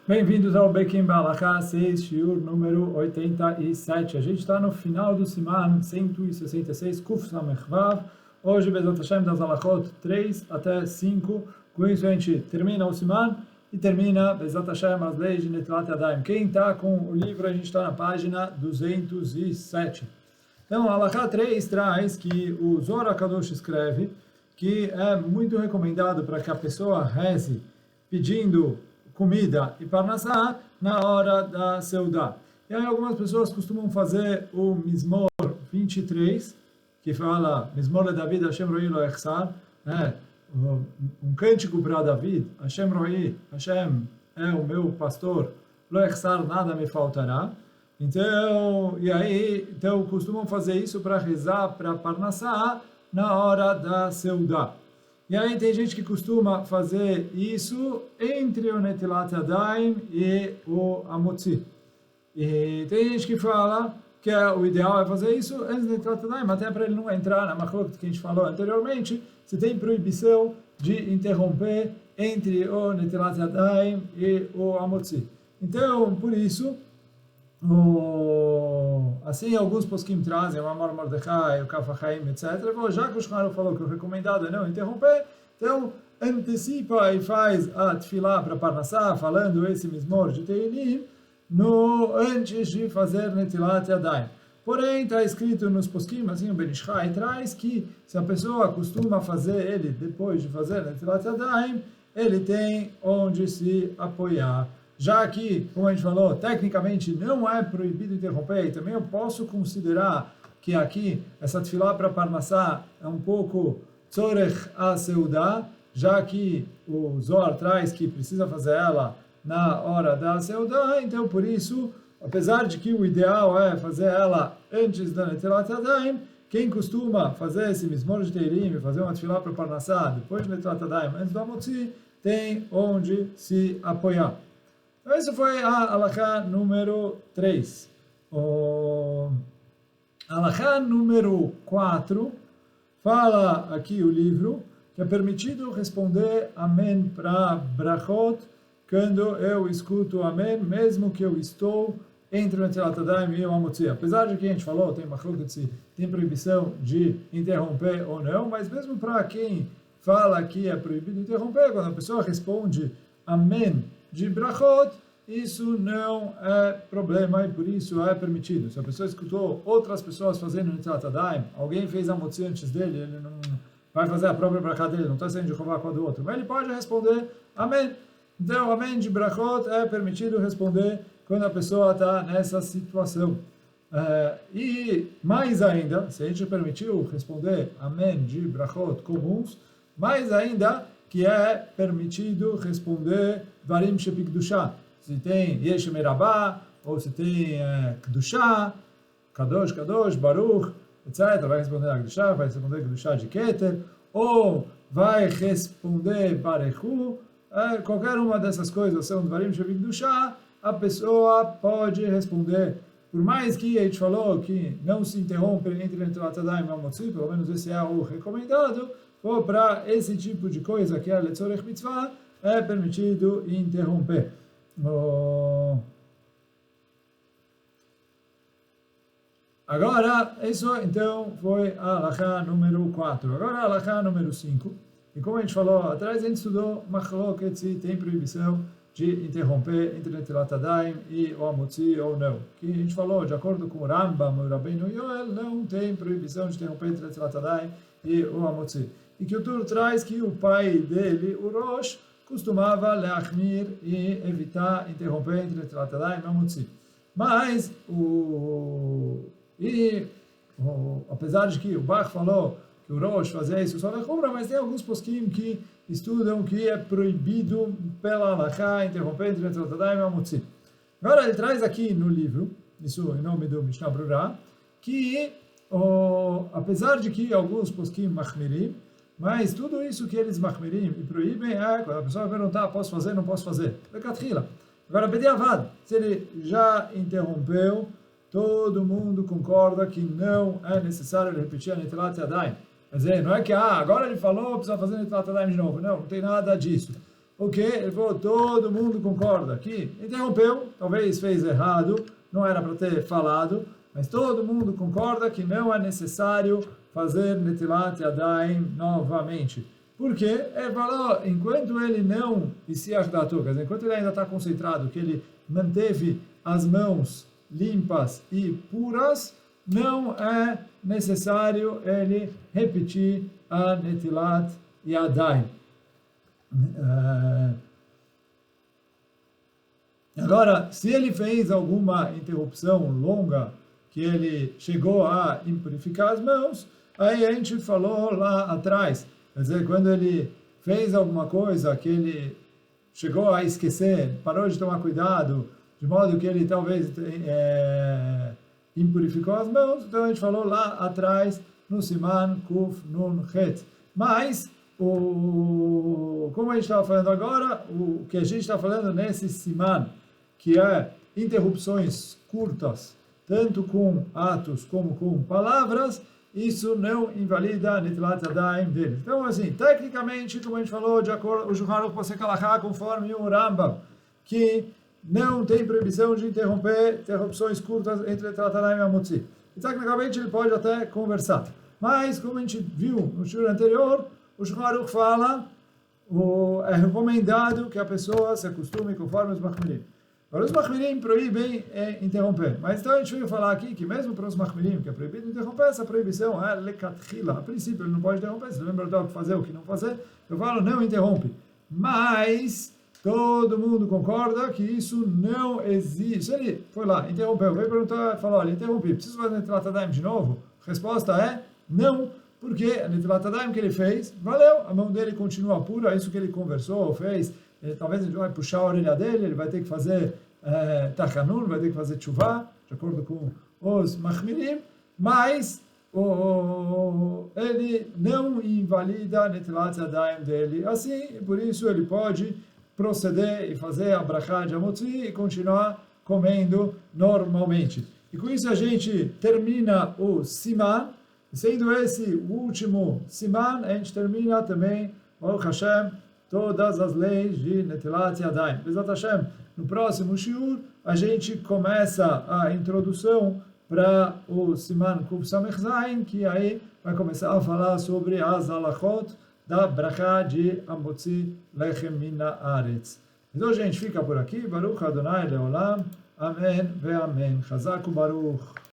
Bem-vindos ao Bekim Balachá 6, Shiur número 87. A gente está no final do Siman 166, Kuf Samechvav. Hoje, Bezat Hashem, das Alachot 3 até 5. Com isso, a gente termina o Siman e termina, Bezat Hashem, as leis de Netilat Yadayim. Quem está com o livro, a gente está na página 207. Então, a Alachá 3 traz que o Zohar HaKadosh escreve que é muito recomendado para que a pessoa reze pedindo comida e parnassá na hora da seudá. E aí algumas pessoas costumam fazer o Mizmor 23, que fala Mizmor le David, Hashem Roi lo echsar, um cântico para David, Hashem Roi, Hashem é o meu pastor, lo echsar, nada me faltará. Então costumam fazer isso para rezar para parnassá na hora da seudá. E aí tem gente que costuma fazer isso entre o Netilat Yadayim e o Amotzi. E tem gente que fala que o ideal é fazer isso antes do Netilat Yadayim, até para ele não entrar na machlokes que a gente falou anteriormente, se tem proibição de interromper entre o Netilat Yadayim e o Amotzi. Então, por isso, assim alguns poskim trazem o Amar Mordechai, o Kaf HaChaim, etc. Já que o Shulchan falou que o recomendado é não interromper, então antecipa e faz a tefilá para parnassá, falando esse Mizmor de Teilim, antes de fazer Netilat Yadayim. Porém, está escrito nos poskim, assim o Ben Ish Chai traz que se a pessoa costuma fazer ele depois de fazer Netilat Yadayim, ele tem onde se apoiar. Já que, como a gente falou, tecnicamente não é proibido interromper, e também eu posso considerar que aqui, essa tefilá para parnassá é um pouco tzorech a seudá, já que o Zohar traz que precisa fazer ela na hora da seudá, então por isso, apesar de que o ideal é fazer ela antes da Netilat Yadayim, quem costuma fazer esse Mizmor de Teilim, fazer uma tefilá para parnassá, depois da Netilat Yadayim, antes do Amotzi, tem onde se apoiar. Então, essa foi a Alachá número 3. A Alachá número 4 fala aqui o livro que é permitido responder Amém para Brachot quando eu escuto Amém, mesmo que eu estou entre o Netilat Yadayim e o Amotzi. Apesar de que a gente falou, tem machlokes, tem proibição de interromper ou não, mas mesmo para quem fala que é proibido interromper, quando a pessoa responde Amém de Brachot, isso não é problema e por isso é permitido. Se a pessoa escutou outras pessoas fazendo Netilat Yadayim, alguém fez Amotzi antes dele, ele não vai fazer a própria brachá dele, não está sendo de roubar com a do outro, mas ele pode responder Amém. Então, Amém de Brachot é permitido responder quando a pessoa está nessa situação. E mais ainda, se a gente permitiu responder Amém de Brachot comuns, mais ainda que é permitido responder Varim Shepikdushá. Se tem Yesh Merabá, ou se tem Kdushá, Kadosh, Kadosh, Baruch, etc. Vai responder a Kdushá, vai responder Kdushá de Keter, ou vai responder Barechu, qualquer uma dessas coisas são Varim Shepikdushá, a pessoa pode responder. Por mais que a gente falou que não se interrompe entre Netilat Yadayim e Amotzi, pelo menos esse é o recomendado, ou para esse tipo de coisa que é Letzorech Mitzvah, é permitido interromper. Agora, isso então foi a Alachá número 4. Agora a Alachá número 5. E como a gente falou atrás, a gente estudou machlokes se tem proibição de interromper entre Netilat Yadayim e o Amotzi ou não. Que a gente falou, de acordo com o Rambam, o Rabbeinu Yoel, não tem proibição de interromper entre Netilat Yadayim e o Amotzi. E que o Tur traz que o pai dele, o Rosh, costumava leachmir e evitar interromper entre Netilat Yadayim e Amotzi. Mas, apesar de que o Bach falou que o Rosh fazia isso só lechumra, mas tem alguns poskim que estudam que é proibido pela Alachá interromper entre Netilat Yadayim e Amotzi. Agora ele traz aqui no livro, isso em nome do Mishnah Brura, que apesar de que alguns poskim machmirim, mas tudo isso que eles machmirim e proíbem quando a pessoa vai perguntar, posso fazer, não posso fazer. Agora, bediavad, se ele já interrompeu, todo mundo concorda que não é necessário repetir a Netilat Yadayim. Quer dizer, não é que agora ele falou, precisa fazer Netilat Yadayim de novo. Não tem nada disso. o quê? Ele falou, todo mundo concorda aqui. Interrompeu, talvez fez errado, não era para ter falado, mas todo mundo concorda que não é necessário fazer Netilat Yadayim novamente. Porque ele falou, enquanto ele não, enquanto ele ainda está concentrado, que ele manteve as mãos limpas e puras, não é necessário ele repetir a Netilat Yadayim. Agora, se ele fez alguma interrupção longa, que ele chegou a impurificar as mãos, aí a gente falou lá atrás, quer dizer, quando ele fez alguma coisa que ele chegou a esquecer, parou de tomar cuidado, de modo que ele talvez impurificou as mãos, então a gente falou lá atrás, no Siman Kuf Nun Het. Mas, como a gente estava falando agora, o que a gente está falando nesse Siman, que é interrupções curtas, tanto com atos como com palavras, isso não invalida a Netilat Yadayim dele. Então, assim, tecnicamente, como a gente falou, de acordo com o Shulchan Aruch Posek Halachá, conforme o Rambam, que não tem proibição de interromper interrupções curtas entre Netilat Yadayim e Hamotzi. E tecnicamente ele pode até conversar. Mas, como a gente viu no shiur anterior, o Shulchan Aruch fala, é recomendado que a pessoa se acostume conforme os Machmirim. Agora, os Machmirim proíbem interromper. Mas então a gente veio falar aqui que mesmo para os Machmirim, que é proibido interromper, essa proibição é lekatchila. A princípio ele não pode interromper, se lembra do que fazer, o que não fazer, eu falo não interrompe. Mas todo mundo concorda que isso não existe. Se ele foi lá, interrompeu, veio perguntar, falou, olha, interrompi, preciso fazer Netilat Yadayim de novo? A resposta é não, porque a Netilat Yadayim que ele fez, valeu, a mão dele continua pura, isso que ele conversou, fez, talvez ele vai puxar a orelha dele, ele vai ter que fazer Tachanun, vai ter que fazer Tshuvah, de acordo com os Machmirim, mas ele não invalida a Netilat Yadayim dele. Assim, por isso ele pode proceder e fazer a brachá de Hamotzi e continuar comendo normalmente. E com isso a gente termina o Siman, sendo esse o último Siman, a gente termina também, Baruch Hashem, todas as leis de Netilat Yadayim. Bezat Hashem, no próximo shiur, a gente começa a introdução para o Siman Kuf Samech Zayin, que aí vai começar a falar sobre as halachot da brachá de Hamotzi Lechem Mina Aretz. Então, gente, fica por aqui. Baruch Adonai Leolam. Amém ve amém. Chazak u'baruch.